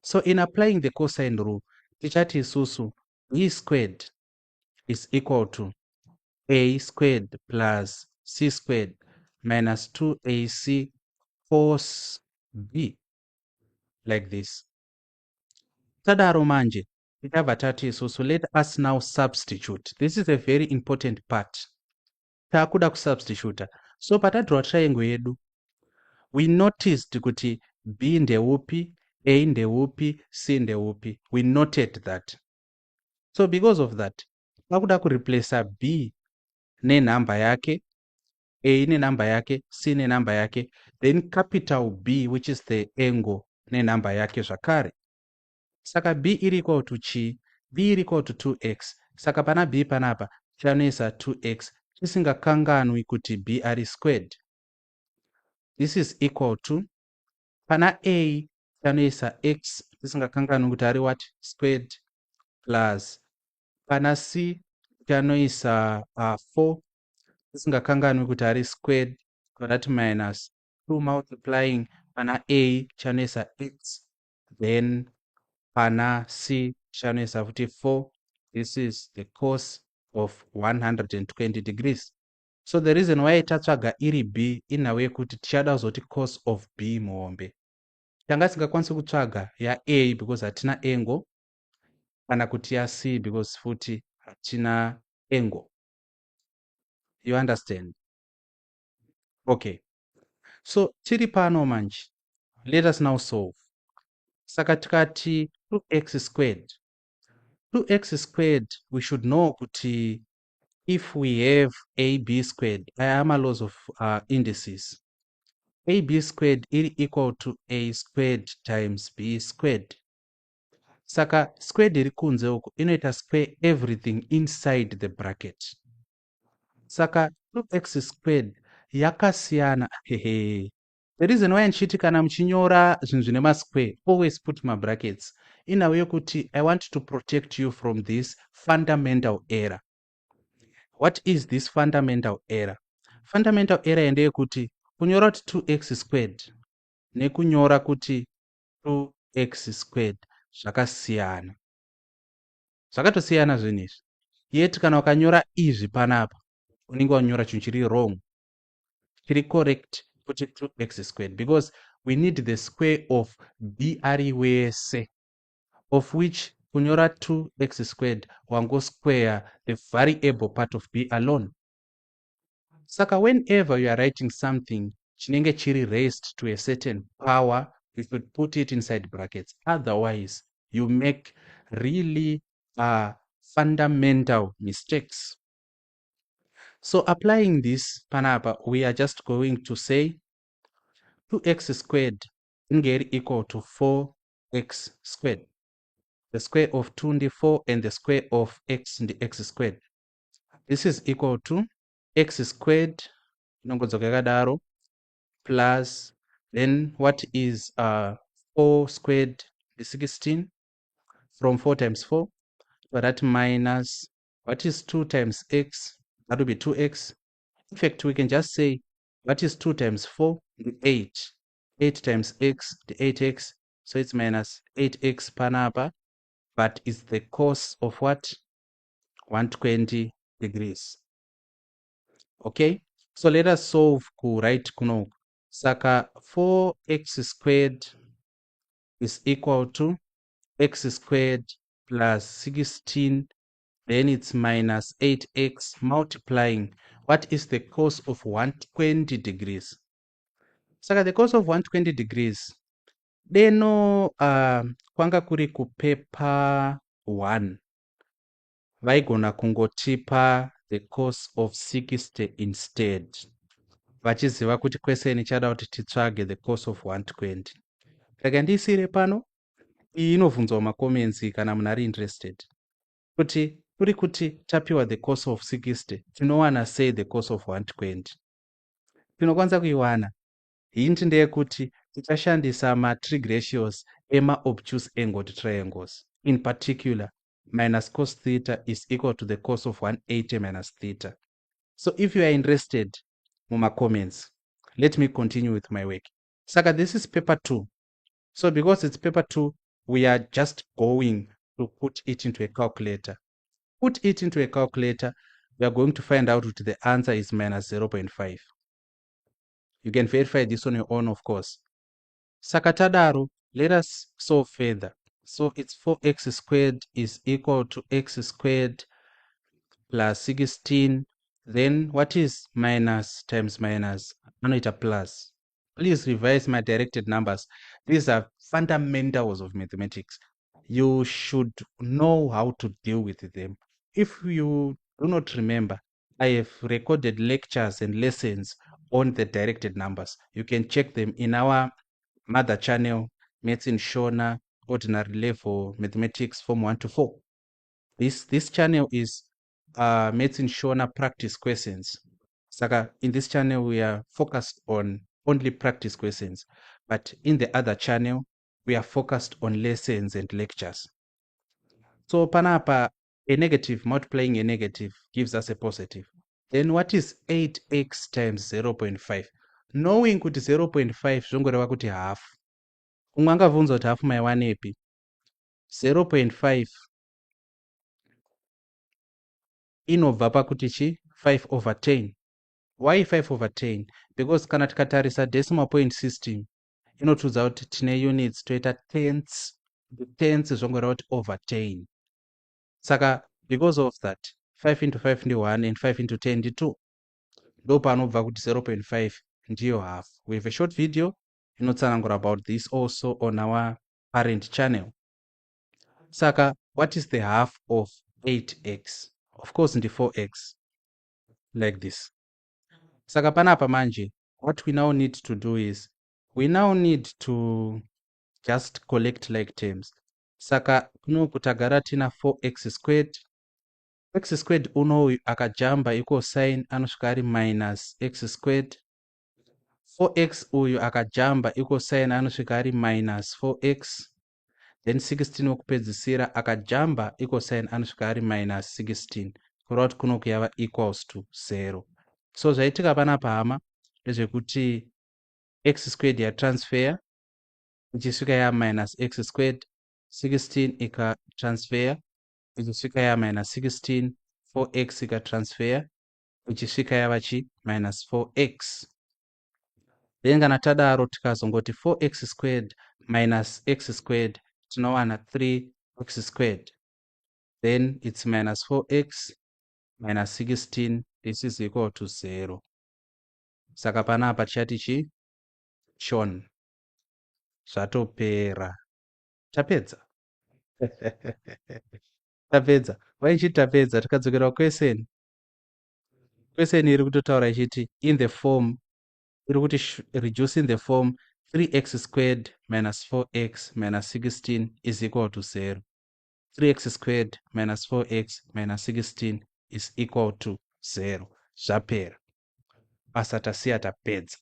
So in applying the cosine rule, tichati isusu b squared is equal to a squared plus c squared minus 2ac cos b, like this. Tadaro manje, titabva tati isusu, let us now substitute. This is a very important part. Takuda kusubstitute. So patadhura triangle yedu, we noticed kuti b ndeupi, a ndeupi, c ndeupi. We noted that. So because of that, takuda kureplace b nenamba yake, a nenamba yake, c nenamba yake, then capital B, which is the angle, nenamba yake zvakare. Saka b iri equal to chi, b iri equal to 2x. Saka pana b panapa chanoisa 2x, tisingakanganwi kuti b ari squared. This is equal to, pana a chanoisa x, tisingakanganwi kuti ari what, squared, plus pana c chanoisa 4, tisingakanganwi kuti ari squared, that minus 2 multiplying pana a chanoisa x, then pana c chanoisa futi 4. This is the cos of 120 degrees. So the reason why tatsvaga iri b in a way kuti tichada kuzoti cos of b muhombe, tanga tisingakwanisi kutsvaga ya a because hatina angle, kana kuti ya c because futi hatina angle. You understand? Okay. So tiri pano manje, let us now solve. Saka tikati 2x squared. 2x squared, we should know kuti if we have ab squared, I am a laws of indices. ab squared is equal to a squared times b squared. Saka squared iri kunze uko inoita square everything inside the bracket. Saka 2x squared yakasiyana. Hehe. The reason why nchiti kana mchinyora zvinhu zvine masquare, always put my brackets in a way kuti I want to protect you from this fundamental error. What is this fundamental error? Fundamental error ndeyekuti kunyora kuti 2x squared nekunyora kuti 2x squared zvakasiyana. Zvakatosiyana zvinhu izvi. Yet kana ukanyora izvi panapa, unenge wanyora chinhu chiri wrong. Chiri correct kuti 2x squared, because we need the square of b ari wese, of which kunyora 2x squared wango square the variable part of b alone. Saka whenever you are writing something chinenge chiri raised to a certain power, you should put it inside brackets. Otherwise, you make really fundamental mistakes. So applying this panapa, we are just going to say 2x squared is equal to 4x squared. The square of 2 and 4 and the square of x and the x squared. This is equal to x squared plus, then what is 4 squared is 16 from 4 times 4, but that minus what is 2 times x, that will be 2x. In fact, we can just say what is 2 times 4, the 8. 8 times x, the 8x, so it's minus 8x panapa, but it's the cos of what? 120 degrees. Okay, so let us solve ku right kuno. Saka 4x squared is equal to x squared plus 16, then it's minus 8x multiplying what is the cos of 120 degrees. Saka the cos of 120 degrees, deno kwanga kuri kupepa 1 vaigona kungotipa the cos of 60 instead, vachiziva kuti question ichada kuti titsvage the cos of 120. Rega ndiisire pano, iyi inobvunzwa mumacomments kana munhu ari interested, kuti kuri kuti tapiwa the cos of 60 tinowana sei the cos of 120. Tinokwanisa kuiwana, hint ndeyekuti tichashandisa ma-trig ratios ema-obtuse angled triangles. In particular, minus cos theta is equal to the cos of 180 minus theta. So if you are interested, muma comments, let me continue with my work. Saka, this is paper 2. So because it's paper 2, we are just going to put it into a calculator. Put it into a calculator, we are going to find out that the answer is minus 0.5. You can verify this on your own, of course. Sakatadaro, let us solve further. So it's 4x squared is equal to x squared plus 16. Then what is minus times minus? Anoita plus. Please revise my directed numbers. These are fundamentals of mathematics. You should know how to deal with them. If you do not remember, I have recorded lectures and lessons on the directed numbers. You can check them in our mother channel, Maths in Shona, Ordinary Level Mathematics Form 1 to 4. This channel is Maths in Shona practice questions. Saka, in this channel, we are focused on only practice questions. But in the other channel, we are focused on lessons and lectures. So panapa, a negative multiplying a negative gives us a positive. Then what is 8x times 0.5? Knowing kuti 0.5 zvongoreva kuti half. Umwe angabvunza kuti half maiwanepi? 0.5 inobva pakuti chi 5/10. Why 5/10? Because kana tikatarisa decimal point system inotudza kuti tine units toita tenths. The tenths zvongoreva kuti over 10. Saka because of that 5 into 5 ndi 1 and 5 into 10 ndi 2. Ndo panobva kuti 0.5 ndiyo half. We have a short video inotsanangura about this also on our parent channel. Saka, what is the half of 8x? Of course, ndi 4x. Like this. Saka panapa manje, what we now need to do is, we now need to just collect like terms. Saka, kuno kutagara tina 4x squared. X squared uno akajamba iko sign anosvika ari minus x squared. 4x uyu akajamba iko sign anosvika ari minus 4x. Then 16 wokupedzisira akajamba iko sign anosvika ari minus 16. Kureva kuti kuno kuyava equals to 0. So zvaitika panapa hama ndezvekuti x squared yatransfer ichisvika ya minus x squared, 16 ikatransfer ichisvika ya minus 16, 4x ikatransfer ichisvika yava chi minus 4x. Then kana tadaro tikazongoti 4x squared minus x squared tinowana 3x squared. Then it's minus 4x minus 16. This is equal to 0. Saka panapa chati chi Shona. Zvatopera. Tapedza. Tapedza. Waichi tapedza tikadzokera question. Question iri kutotaura ichiti in the form iri kuti reduce in the form 3x squared minus 4x minus 16 is equal to 0. 3x squared minus 4x minus 16 is equal to 0. Zvapera. Basa tasiya tapedza.